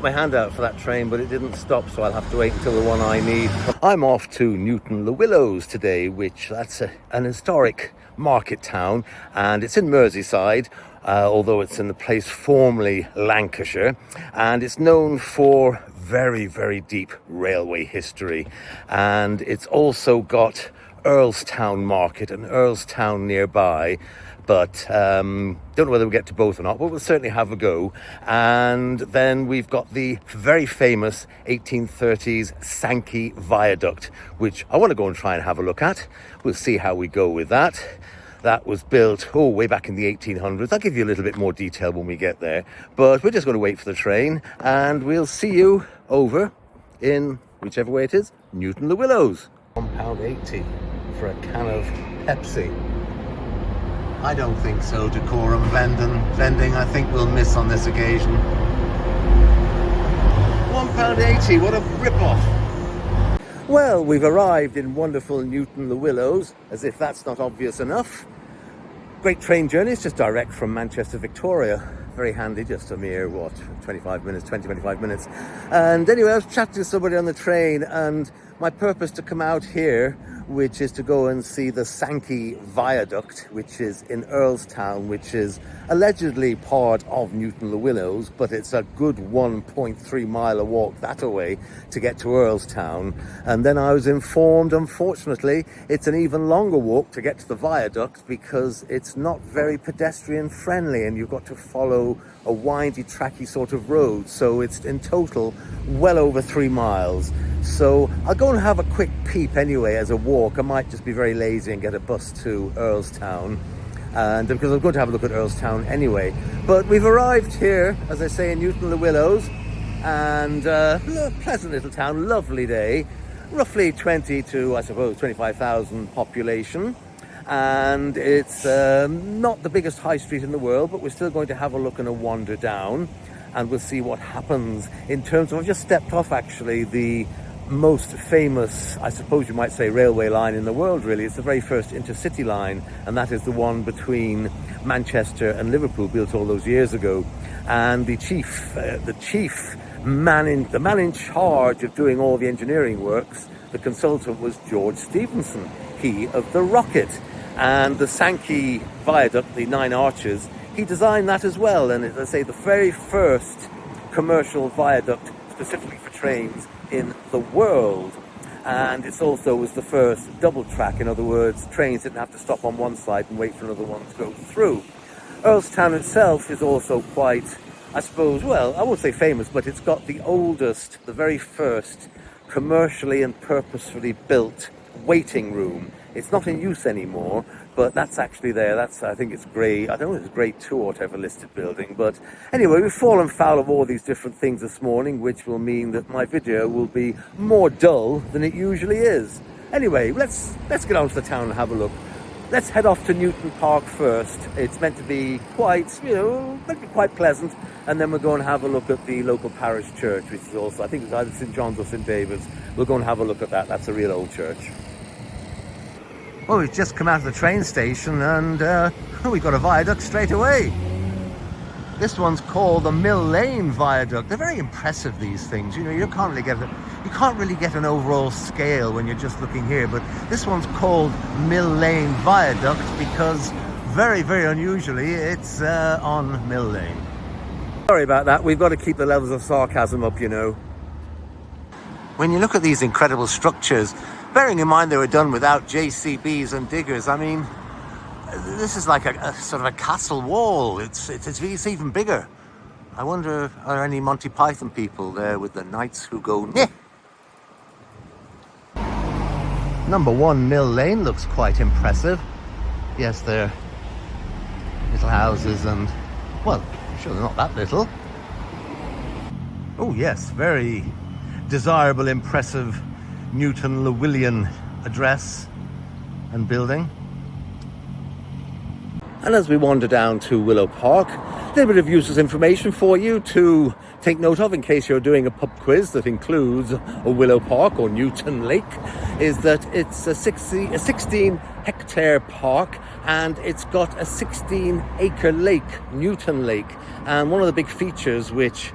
my hand out for that train, but it didn't stop, so I'll have to wait until the one I need. I'm off to NEWTON-le-WILLOWS today, which that's an historic market town, and it's in Merseyside, although it's in the place formerly Lancashire, and it's known for very, very deep railway history. And it's also got Earlestown Market and Earlestown nearby, but don't know whether we'll get to both or not, but we'll certainly have a go. And then we've got the very famous 1830s Sankey Viaduct, which I want to go and try and have a look at. We'll see how we go with that. That was built, way back in the 1800s. I'll give you a little bit more detail when we get there. But we're just going to wait for the train, and we'll see you over in, whichever way it is, NEWTON-le-WILLOWS. £1.80 for a can of Pepsi. I don't think so. Decorum vending, I think we'll miss on this occasion. £1.80, what a rip-off. Well, we've arrived in wonderful NEWTON-le-WILLOWS, as if that's not obvious enough. Great train journey, it's just direct from Manchester, Victoria. Very handy, just a mere, 25 minutes. And anyway, I was chatting to somebody on the train, and my purpose to come out here, which is to go and see the Sankey Viaduct, which is in Earlestown, which is allegedly part of NEWTON-le-WILLOWS, but it's a good 1.3 mile a walk that away to get to Earlestown. And then I was informed, unfortunately, it's an even longer walk to get to the viaduct because it's not very pedestrian friendly, and you've got to follow a windy, tracky sort of road. So it's in total well over 3 miles. So I'll go and have a quick peep anyway as a walk. I might just be very lazy and get a bus to Earlestown, and because I'm going to have a look at Earlestown anyway. But we've arrived here, as I say, in NEWTON-le-WILLOWS, and pleasant little town, lovely day, roughly 20 to, I suppose, 25,000 population. And it's not the biggest high street in the world, but we're still going to have a look and a wander down, and we'll see what happens in terms of, I've just stepped off actually the most famous, I suppose you might say, railway line in the world, really. It's the very first intercity line, and that is the one between Manchester and Liverpool, built all those years ago. And the man in charge of doing all the engineering works, the consultant, was George Stephenson, he of the rocket. And the Sankey Viaduct, the 9 arches, he designed that as well. And as I say, the very first commercial viaduct specifically for trains in the world. And it also was the first double track. In other words, trains didn't have to stop on one side and wait for another one to go through. Earlestown itself is also quite, I suppose, well, I won't say famous, but it's got the oldest, the very first commercially and purposefully built waiting room. It's not in use anymore, but that's actually there. That's, I think it's grade, I don't know if it's grade 2 or whatever listed building. But anyway, we've fallen foul of all these different things this morning, which will mean that my video will be more dull than it usually is. Anyway, let's get on to the town and have a look. Let's head off to Newton Park first. It's meant to be quite, meant to be quite pleasant. And then we'll go and have a look at the local parish church, which is also, I think it's either St. John's or St. David's. We'll go and have a look at that. That's a real old church. Well, we've just come out of the train station, and we got a viaduct straight away. This one's called the Mill Lane Viaduct. They're very impressive, these things. You know, you can't really get an overall scale when you're just looking here. But this one's called Mill Lane Viaduct because, very, very unusually, it's on Mill Lane. Sorry about that. We've got to keep the levels of sarcasm up, you know. When you look at these incredible structures, bearing in mind they were done without JCBs and diggers, I mean, this is like a sort of a castle wall. It's even bigger. I wonder, are there any Monty Python people there with the knights who go, "Nyeh"? Number 1 Mill Lane looks quite impressive. Yes, they're little houses and, well, I'm sure they're not that little. Oh yes, very desirable, impressive NEWTON-le-WILLOWS address and building. And as we wander down to Willow Park, a little bit of useless information for you to take note of in case you're doing a pub quiz that includes a Willow Park or Newton Lake, is that it's a 16 hectare park, and it's got a 16 acre lake, Newton Lake. And one of the big features which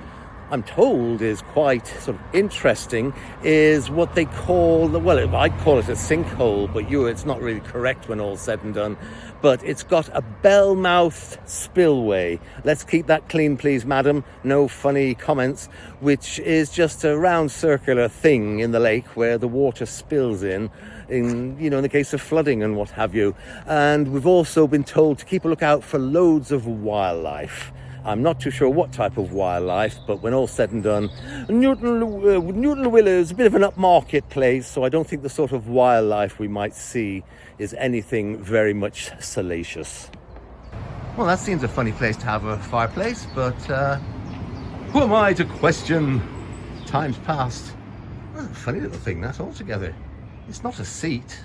I'm told is quite sort of interesting is what they call, well, I'd call it a sinkhole, but it's not really correct when all's said and done. But it's got a bell-mouth spillway. Let's keep that clean, please, madam. No funny comments. Which is just a round circular thing in the lake where the water spills in the case of flooding and what have you. And we've also been told to keep a lookout for loads of wildlife. I'm not too sure what type of wildlife, but when all's said and done, NEWTON-le-WILLOWS is a bit of an upmarket place, so I don't think the sort of wildlife we might see is anything very much salacious. Well, that seems a funny place to have a fireplace, but who am I to question? Time's past. Well, a funny little thing, that altogether. It's not a seat.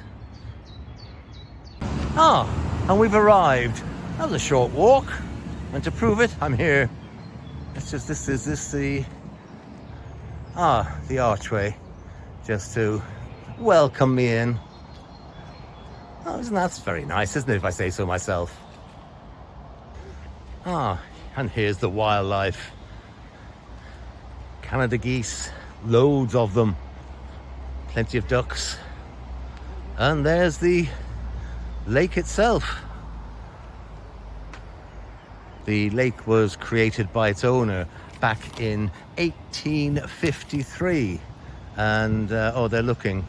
Ah, and we've arrived. That was a short walk. And to prove it, I'm here. Is this the archway, just to welcome me in. Oh, that's very nice, isn't it, if I say so myself? Ah, and here's the wildlife. Canada geese, loads of them. Plenty of ducks. And there's the lake itself. The lake was created by its owner back in 1853. And, they're looking.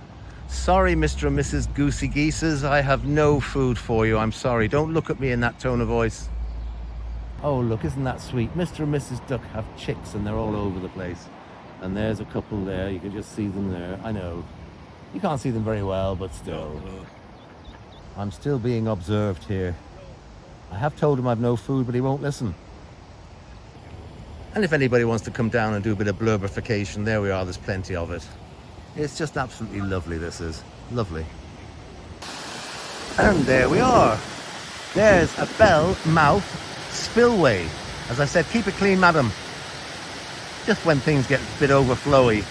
Sorry, Mr. and Mrs. Goosey Geeses, I have no food for you. I'm sorry. Don't look at me in that tone of voice. Oh, look, isn't that sweet? Mr. and Mrs. Duck have chicks and they're all over the place. And there's a couple there. You can just see them there. I know. You can't see them very well, but still. I'm still being observed here. I have told him I've no food, but he won't listen. And if anybody wants to come down and do a bit of blurberification, there we are, there's plenty of it. It's just absolutely lovely, this is. Lovely. And there we are. There's a bell-mouth spillway. As I said, keep it clean, madam. Just when things get a bit overflowy,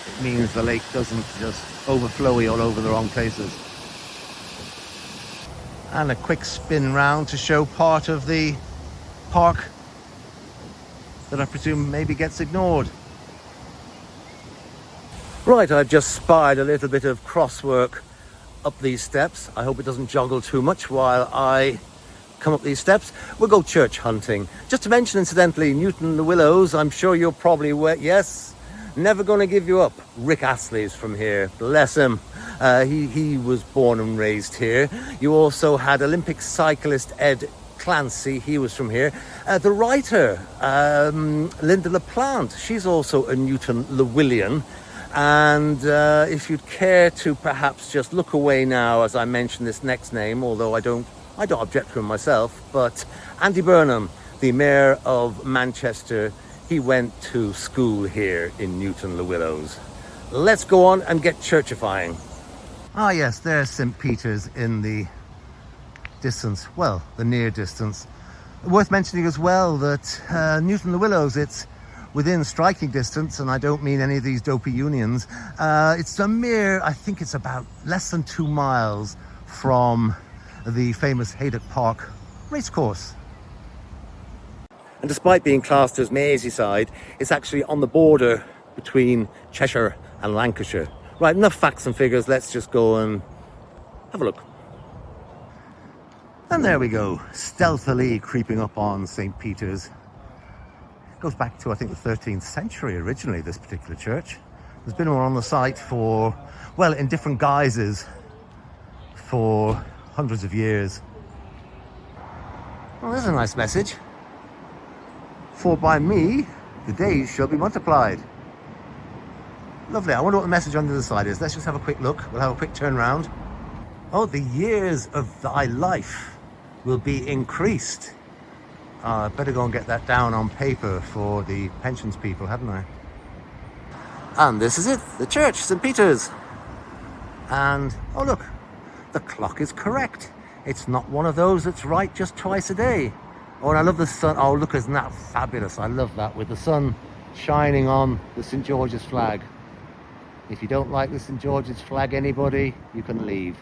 it means the lake doesn't just overflowy all over the wrong places. And a quick spin round to show part of the park that I presume maybe gets ignored. Right, I've just spied a little bit of crosswork up these steps. I hope it doesn't joggle too much while I come up these steps. We'll go church hunting. Just to mention, incidentally, NEWTON-le-WILLOWS, I'm sure you're probably aware, yes, never going to give you up. Rick Astley's from here, bless him. He was born and raised here. You also had Olympic cyclist Ed Clancy, he was from here. The writer, Linda LaPlante, she's also a NEWTON-le-WILLIAN. And if you'd care to perhaps just look away now as I mention this next name, although I don't object to him myself, but Andy Burnham, the Mayor of Manchester, he went to school here in NEWTON-le-WILLOWS. Let's go on and get churchifying. Ah yes, there's St. Peter's in the distance, well, the near distance. Worth mentioning as well that NEWTON-le-WILLOWS, it's within striking distance, and I don't mean any of these dopey unions. It's a mere, I think it's about less than 2 miles from the famous Haydock Park racecourse. And despite being classed as Merseyside, it's actually on the border between Cheshire and Lancashire. Right, enough facts and figures, let's just go and have a look. And there we go, stealthily creeping up on St. Peter's. It goes back to, I think, the 13th century originally, this particular church. There's been one on the site for, well, in different guises for hundreds of years. Well, there's a nice message. For by me, the days shall be multiplied. Lovely. I wonder what the message on the other side is. Let's just have a quick look. We'll have a quick turn round. Oh, the years of thy life will be increased. I better go and get that down on paper for the pensions people, hadn't I? And this is it, the church, St. Peter's. And, oh look, the clock is correct. It's not one of those that's right just twice a day. Oh, and I love the sun. Oh, look, isn't that fabulous? I love that, with the sun shining on the St. George's flag. If you don't like the St. George's flag, anybody, you can leave.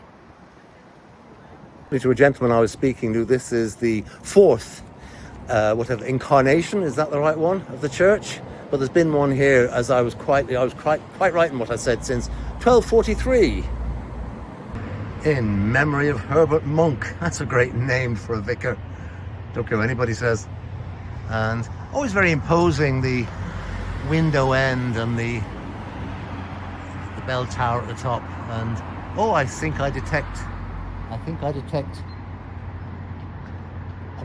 To a gentleman I was speaking to, this is the 4th whatever, incarnation, is that the right one, of the church? But there's been one here, as I was quite right in what I said, since 1243. In memory of Herbert Monk. That's a great name for a vicar. Don't care what anybody says. And always very imposing, the window end and the bell tower at the top. And oh, I think I detect a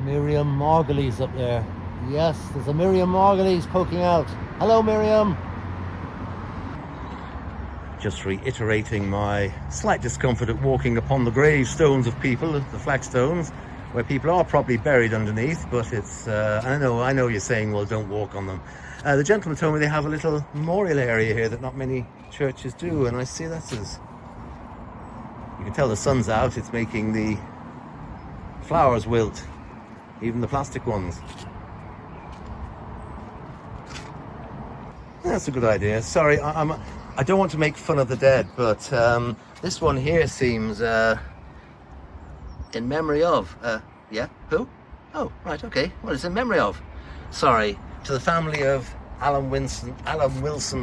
Miriam Margulies up there. Yes, there's a Miriam Margulies poking out. Hello, Miriam. Just reiterating my slight discomfort at walking upon the gravestones of people, the flagstones, where people are probably buried underneath, but it's, I know you're saying, well, don't walk on them. The gentleman told me they have a little memorial area here that not many churches do, and I see that's as, you can tell the sun's out, it's making the flowers wilt, even the plastic ones. That's a good idea. Sorry, I don't want to make fun of the dead, but this one here seems in memory of, yeah, who? Oh, right, okay. Well, it's in memory of. Sorry, to the family of Alan Wilson,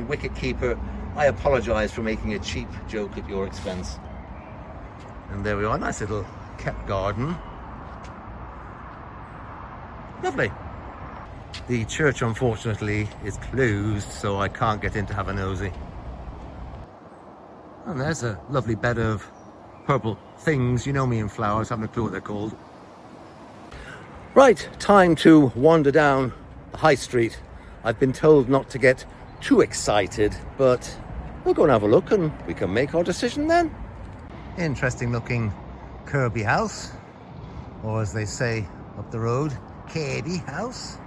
wicketkeeper, I apologise for making a cheap joke at your expense. And there we are, nice little kept garden. Lovely. The church, unfortunately, is closed, so I can't get in to have a nosy. And there's a lovely bed of purple things. You know me in flowers, haven't a clue what they're called. Right, time to wander down the high street. I've been told not to get too excited, but we'll go and have a look and we can make our decision then. Interesting looking Kirby house, or as they say up the road, Kirby house.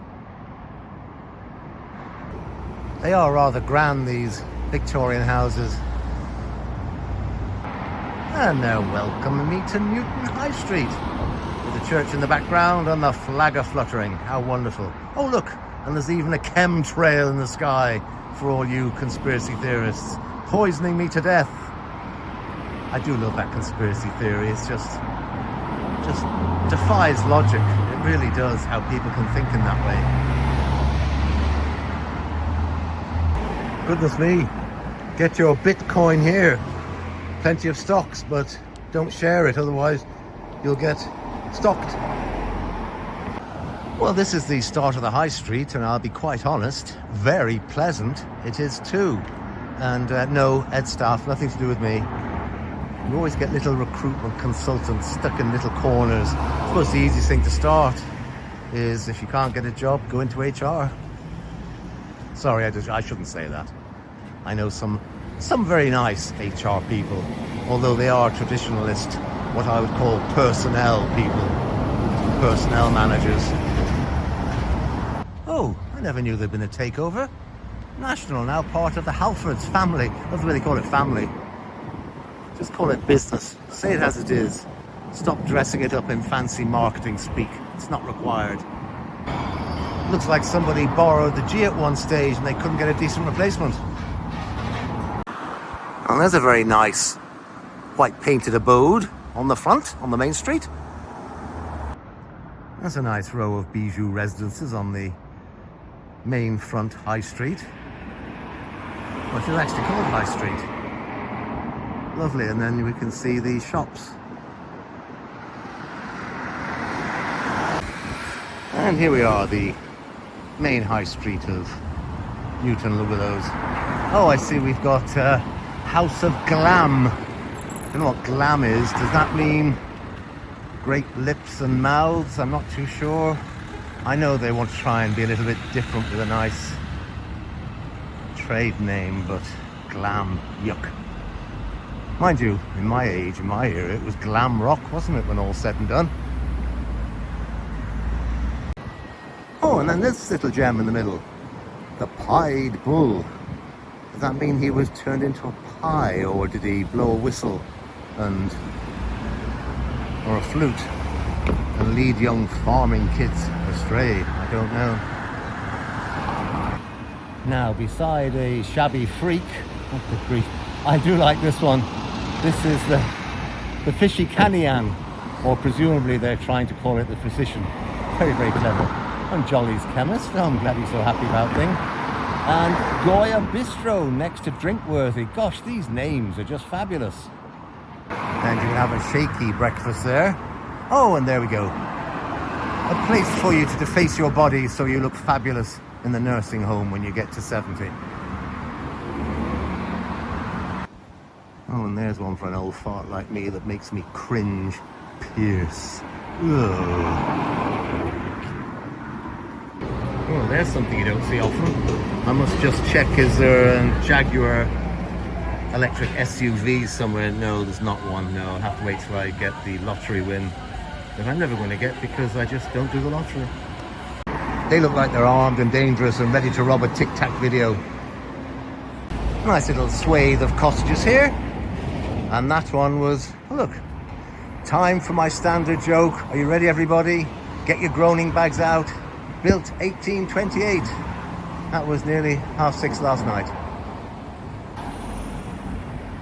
They are rather grand, these Victorian houses. And now welcome me to Newton High Street, with the church in the background and the flag a-fluttering. How wonderful. Oh look, and there's even a chemtrail in the sky for all you conspiracy theorists, poisoning me to death. I do love that conspiracy theory. It's just defies logic. It really does, how people can think in that way. Goodness me, get your Bitcoin here. Plenty of stocks, but don't share it, otherwise you'll get stocked. Well, this is the start of the high street, and I'll be quite honest, very pleasant it is too. And no, Ed staff, nothing to do with me. You always get little recruitment consultants stuck in little corners. I suppose the easiest thing to start is, if you can't get a job, go into HR. Sorry, I shouldn't say that. I know some very nice HR people, although they are traditionalist, what I would call personnel people, personnel managers. Oh, I never knew there'd been a takeover. National, now part of the Halfords family. Doesn't really call it family. Just call it business. Say it as it is. Stop dressing it up in fancy marketing speak. It's not required. Looks like somebody borrowed the G at one stage and they couldn't get a decent replacement. And there's a very nice white painted abode on the front, on the main street. That's a nice row of bijou residences on the main front high street. What is actually called High Street. Lovely, and then we can see the shops. And here we are, the main high street of NEWTON-le-WILLOWS. Oh, I see we've got House of Glam. I don't know what glam is. Does that mean great lips and mouths? I'm not too sure. I know they want to try and be a little bit different with a nice trade name, but glam, yuck. Mind you, in my age, in my era, it was glam rock, wasn't it, when all's said and done? Oh, and then this little gem in the middle, the pied bull. Does that mean he was turned into a pie, or did he blow a whistle or a flute and lead young farming kids astray? I don't know. Now, beside a shabby freak, I do like this one. This is the fishy canyan, or presumably they're trying to call it the physician. Very, very clever. And Jolly's Chemist, I'm glad he's so happy about things. And Goya Bistro next to Drinkworthy. Gosh, these names are just fabulous. And you can have a shaky breakfast there. Oh, and there we go. A place for you to deface your body so you look fabulous in the nursing home when you get to 70. Oh, and there's one for an old fart like me that makes me cringe. Pierce. Ugh. Oh, there's something you don't see often. I must just check, is there a Jaguar electric SUV somewhere? No, there's not one. No, I'll have to wait till I get the lottery win that I'm never going to get because I just don't do the lottery. They look like they're armed and dangerous and ready to rob a tic-tac video. Nice little swathe of cottages here. And that one was, oh look, time for my standard joke. Are you ready, everybody? Get your groaning bags out. Built 1828. That was nearly 6:30 last night.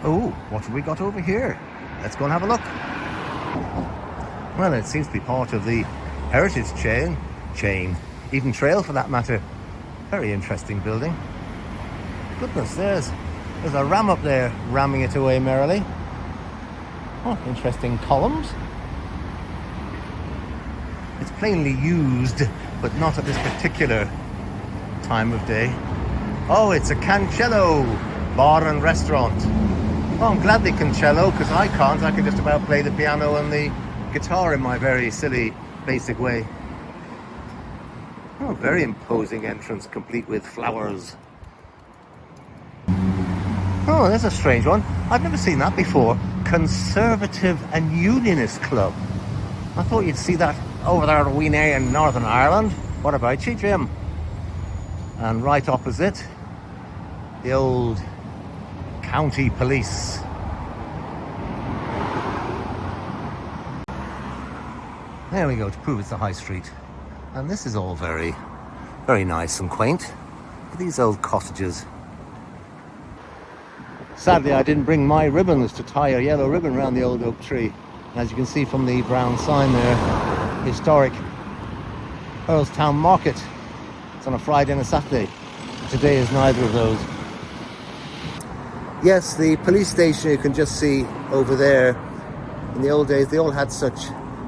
Oh, what have we got over here? Let's go and have a look. Well, it seems to be part of the heritage chain, even trail for that matter. Very interesting building. Goodness, there's a ram up there ramming it away merrily. Oh, interesting columns. It's plainly used, but not at this particular time of day. Oh, it's a Cancello bar and restaurant. Oh, I'm glad they can cello, because I can't. I can just about play the piano and the guitar in my very silly, basic way. Oh, very imposing entrance, complete with flowers. Oh, there's a strange one. I've never seen that before. Conservative and Unionist Club. I thought you'd see that over there at Weenay in Northern Ireland. What about you, Jim? And right opposite, the old county police. There we go, to prove it's a high street. And this is all very, very nice and quaint. These old cottages. Sadly, I didn't bring my ribbons to tie a yellow ribbon around the old oak tree. As you can see from the brown sign there, historic Earlestown Market. It's on a Friday and a Saturday. Today is neither of those. Yes, the police station you can just see over there. In the old days, they all had such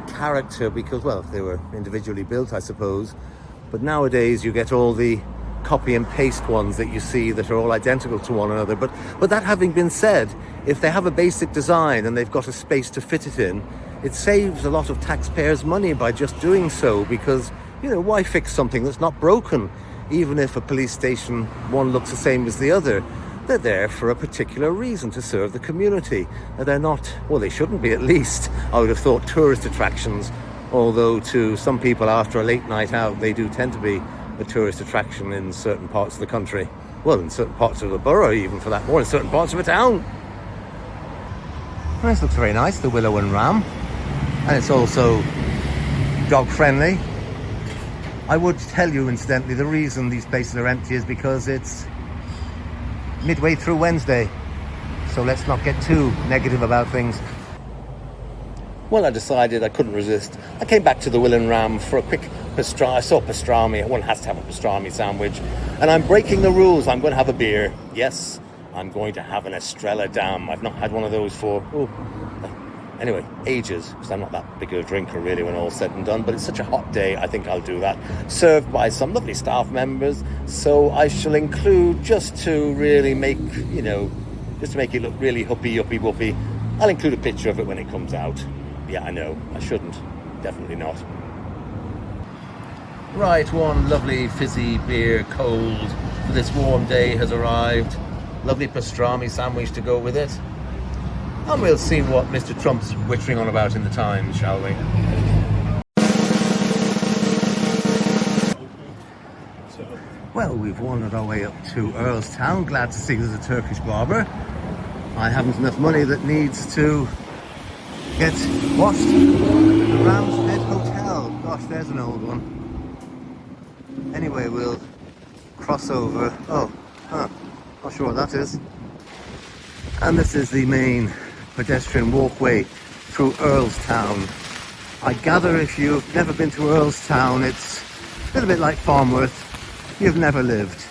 character because, well, they were individually built, I suppose. But nowadays, you get all the copy and paste ones that you see that are all identical to one another. But that having been said, if they have a basic design and they've got a space to fit it in, it saves a lot of taxpayers' money by just doing so because, you know, why fix something that's not broken? Even if a police station, one looks the same as the other, they're there for a particular reason, to serve the community. They're not, well, they shouldn't be at least, I would have thought, tourist attractions, although to some people after a late night out, they do tend to be a tourist attraction in certain parts of the country. Well, in certain parts of the borough even for that, or in certain parts of a town. This looks very nice, the Willow and Ram. And it's also dog friendly. I would tell you, incidentally, the reason these places are empty is because it's midway through Wednesday. So let's not get too negative about things. Well, I decided I couldn't resist. I came back to the Will and Ram for a quick pastrami. I saw pastrami. One has to have a pastrami sandwich. And I'm breaking the rules. I'm going to have a beer. Yes, I'm going to have an Estrella Damm. I've not had one of those for, anyway, ages. Because I'm not that big of a drinker, really, when all's said and done. But it's such a hot day, I think I'll do that. Served by some lovely staff members. So I shall include, just to really make, you know, just to make it look really huppy, yuppie, whoopie, I'll include a picture of it when it comes out. Yeah, I know, I shouldn't. Definitely not. Right, one lovely fizzy beer, cold, for this warm day has arrived. Lovely pastrami sandwich to go with it. And we'll see what Mr. Trump's whittering on about in the Times, shall we? Well, we've wandered our way up to Earlestown. Glad to see there's a Turkish barber. I haven't enough money that needs to get washed at the Ram's Head Hotel. Gosh, there's an old one. Anyway, we'll cross over. Not sure what that is. And this is the main pedestrian walkway through Earlestown. I gather if you've never been to Earlestown, it's A little bit like Farnworth, you've never lived.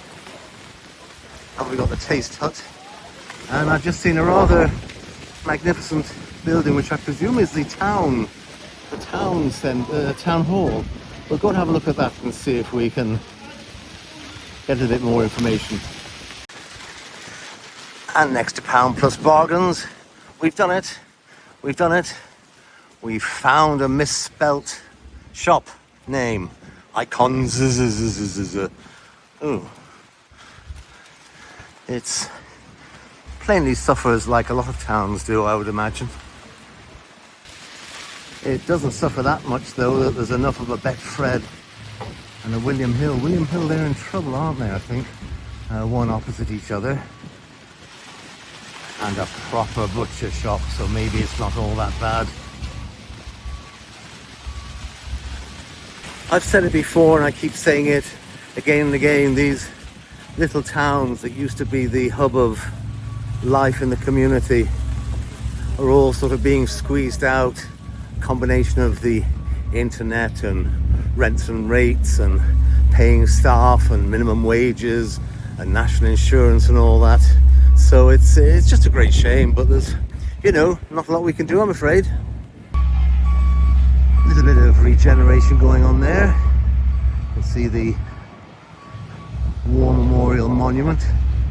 And we've got the Taste Hut. And I've just seen a rather magnificent building, which I presume is the town hall. We'll go and have a look at that and see if we can get a bit more information. And next to Pound Plus Bargains, we've done it. We've found a misspelt shop name. Icons. Ooh. It's plainly suffers like a lot of towns do, I would imagine. It doesn't suffer that much, though, that there's enough of a Betfred and a William Hill. William Hill, they're in trouble, aren't they, I think? One opposite each other. And a proper butcher shop, so maybe it's not all that bad. I've said it before, and I keep saying it again and again, these little towns that used to be the hub of life in the community are all sort of being squeezed out. Combination of the internet and rents and rates and paying staff and minimum wages and national insurance and all that. So it's just a great shame, but there's, not a lot we can do, I'm afraid. A little bit of regeneration going on there. You can see the War Memorial Monument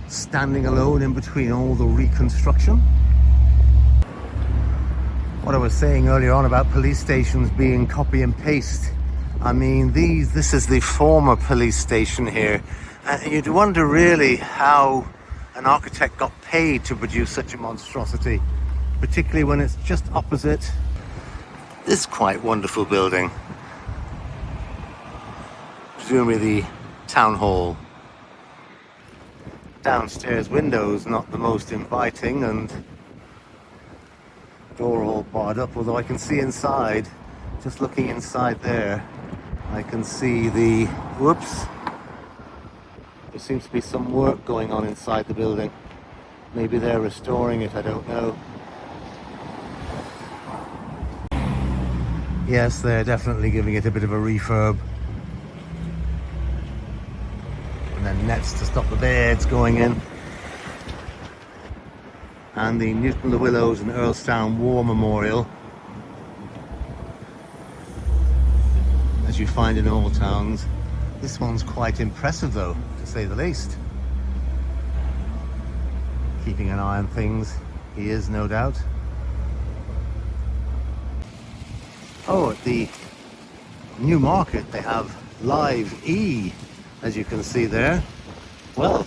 standing alone in between all the reconstruction. What I was saying earlier on about police stations being copy and paste, I mean, this is the former police station here, and you'd wonder really how an architect got paid to produce such a monstrosity, particularly when it's just opposite this quite wonderful building, presumably the town hall. Downstairs windows not the most inviting, and door all barred up, although I can see inside, just looking inside there, I can see the, whoops, there seems to be some work going on inside the building. Maybe they're restoring it, I don't know. Yes, they're definitely giving it a bit of a refurb. And then nets to stop the birds going in. And the NEWTON-le-WILLOWS and Earlestown War Memorial, as you find in all towns. This one's quite impressive, though, to say the least. Keeping an eye on things, he is, no doubt. Oh, at the new market they have Live E, as you can see there. Well,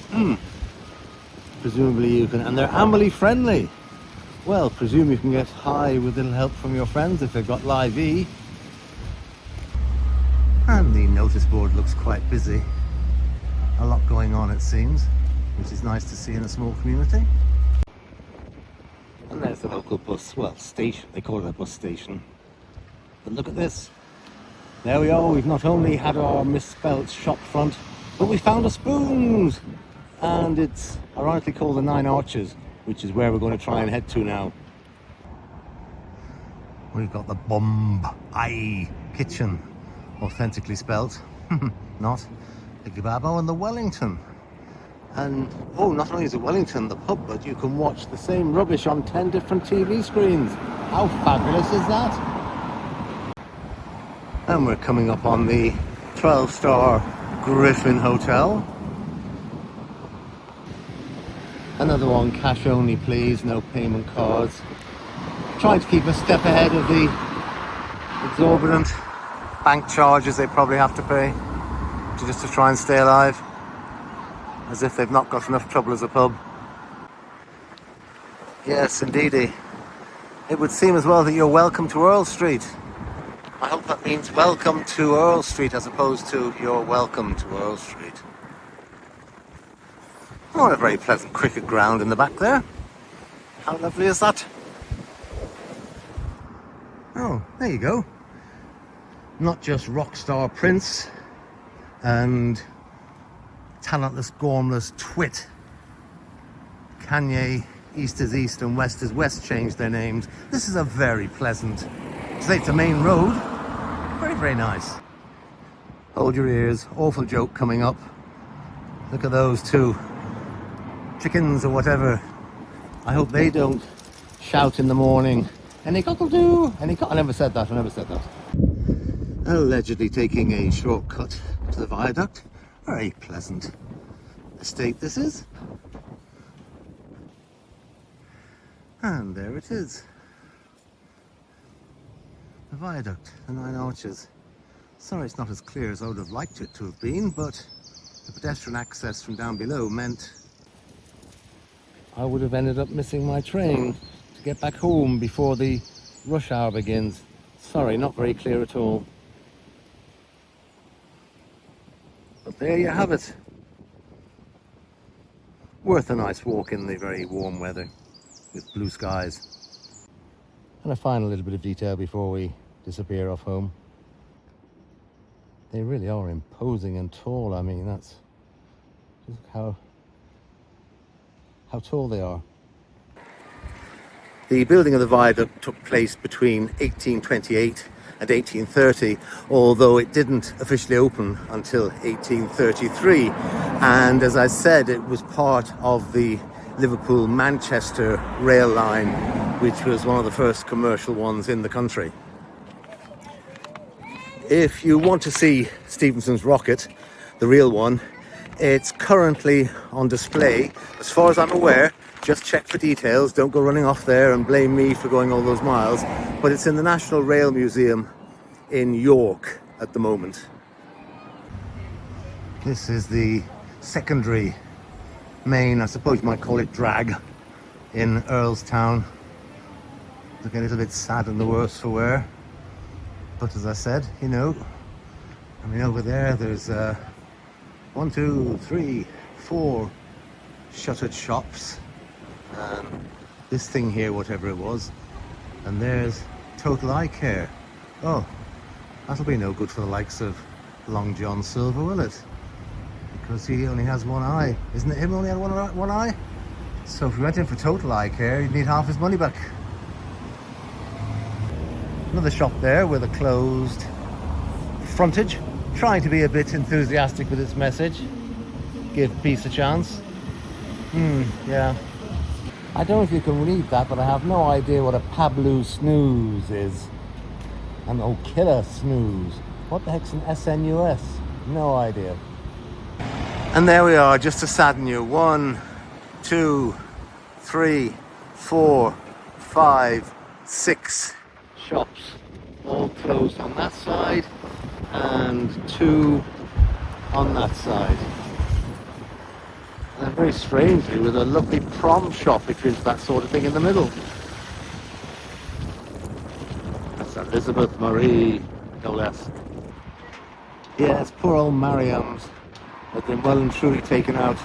presumably you can, and they're family friendly. Well, presume you can get high with little help from your friends if they've got Live E. And the notice board looks quite busy. A lot going on, it seems, which is nice to see in a small community. And there's the local bus, well, station, they call it a bus station. But look at this. There we are, we've not only had our misspelt shop front, but we found a spoons! And it's ironically called the Nine Arches, which is where we're going to try and head to now. We've got the Bombay Kitchen, authentically spelt, not, the Kebabo and the Wellington. And, oh, not only is it Wellington, the pub, but you can watch the same rubbish on 10 different TV screens. How fabulous is that? And we're coming up on the 12-star Griffin Hotel. Another one, cash only please, no payment cards. Trying to keep a step ahead of the exorbitant bank charges they probably have to pay just to try and stay alive. As if they've not got enough trouble as a pub. Yes, indeedy. It would seem as well that you're welcome to Earl Street. I hope that means welcome to Earl Street as opposed to you're welcome to Earl Street. Oh, a very pleasant cricket ground in the back there. How lovely is that? Oh, there you go. Not just rock star Prince and talentless, gormless twit Kanye, East is East and West is West changed their names. This is a very pleasant, say it's a main road. Very, very nice. Hold your ears, awful joke coming up. Look at those two chickens or whatever. I hope they don't shout in the morning, any cockle-doo, I never said that, Allegedly taking a shortcut to the viaduct. Very pleasant estate this is. And there it is. The viaduct, the 9 arches. Sorry it's not as clear as I would have liked it to have been, but the pedestrian access from down below meant I would have ended up missing my train to get back home before the rush hour begins. Sorry, not very clear at all. But there you have it. Worth a nice walk in the very warm weather with blue skies. And a final little bit of detail before we disappear off home. They really are imposing and tall. I mean, that's just how tall they are. The building of the viaduct took place between 1828 and 1830, although it didn't officially open until 1833. And as I said, it was part of the Liverpool-Manchester rail line, which was one of the first commercial ones in the country. If you want to see Stephenson's rocket, the real one, it's currently on display. As far as I'm aware, just check for details, don't go running off there and blame me for going all those miles, but it's in the National Rail Museum in York at the moment. This is the secondary main, I suppose you might call it, drag in Earlestown. Looking a little bit sad and the worse for wear. But as I said, you know, I mean, over there, there's 1, 2, 3, 4 shuttered shops. And this thing here, whatever it was. And there's Total Eye Care. Oh, that'll be no good for the likes of Long John Silver, will it? Because he only has one eye. Isn't it him only had one eye? So if we went in for Total Eye Care, he'd need half his money back. Another shop there with a closed frontage, trying to be a bit enthusiastic with its message. Give peace a chance. Yeah. I don't know if you can read that, but I have no idea what a Pablo snooze is. And oh, killer snooze. What the heck's an SNUS? No idea. And there we are, just to sadden you. 1, 2, 3, 4, 5, 6 shops, all closed on that side and 2 on that side. And very strangely, with a lovely prom shop, if there's that sort of thing in the middle. That's Elizabeth Marie, no less. Yes, poor old Mariam's have been well and truly taken out.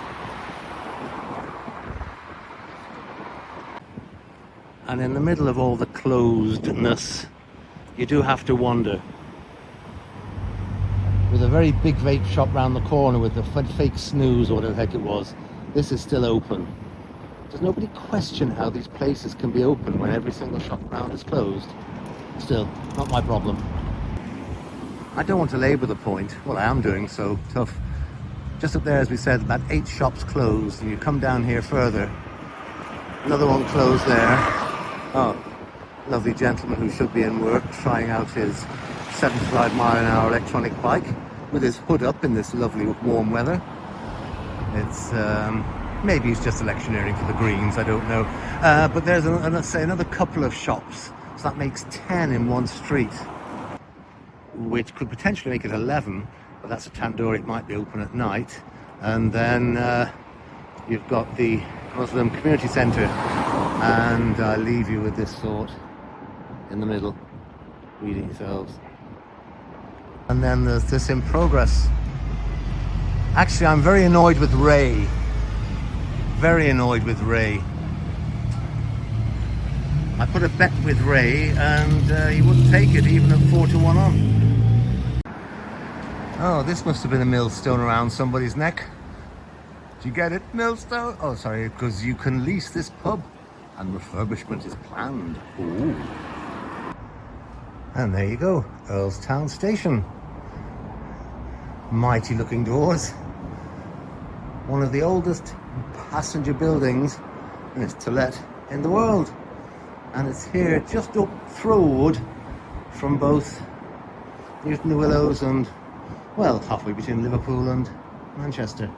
And in the middle of all the closedness, you do have to wonder. With a very big vape shop round the corner with the fake snooze or whatever the heck it was, this is still open. Does nobody question how these places can be open when every single shop around is closed? Still, not my problem. I don't want to labour the point. Well, I am doing so. Tough. Just up there, as we said, about 8 shops closed, and you come down here further. Another one closed there. Oh, lovely gentleman who should be in work, trying out his 75-mile-an-hour electronic bike with his hood up in this lovely warm weather. It's maybe he's just electioneering for the Greens, I don't know. But there's another couple of shops, so that makes 10 in one street, which could potentially make it 11. But that's a tandoori, it might be open at night. And then you've got the Muslim Community Centre, and I'll leave you with this thought in the middle. Read it yourselves. And then there's this in progress. Actually, I'm very annoyed with Ray. Very annoyed with Ray. I put a bet with Ray, and he wouldn't take it, even at 4-1 on. Oh, this must have been a millstone around somebody's neck. Do you get it? Millstone? Oh, sorry, because you can lease this pub and refurbishment is planned. Ooh. And there you go, Earlestown Station. mighty looking doors. One of the oldest passenger buildings, and it's to let, in the world. And it's here just up Throwwood from both Newton-le-WILLOWS and, well, halfway between Liverpool and Manchester.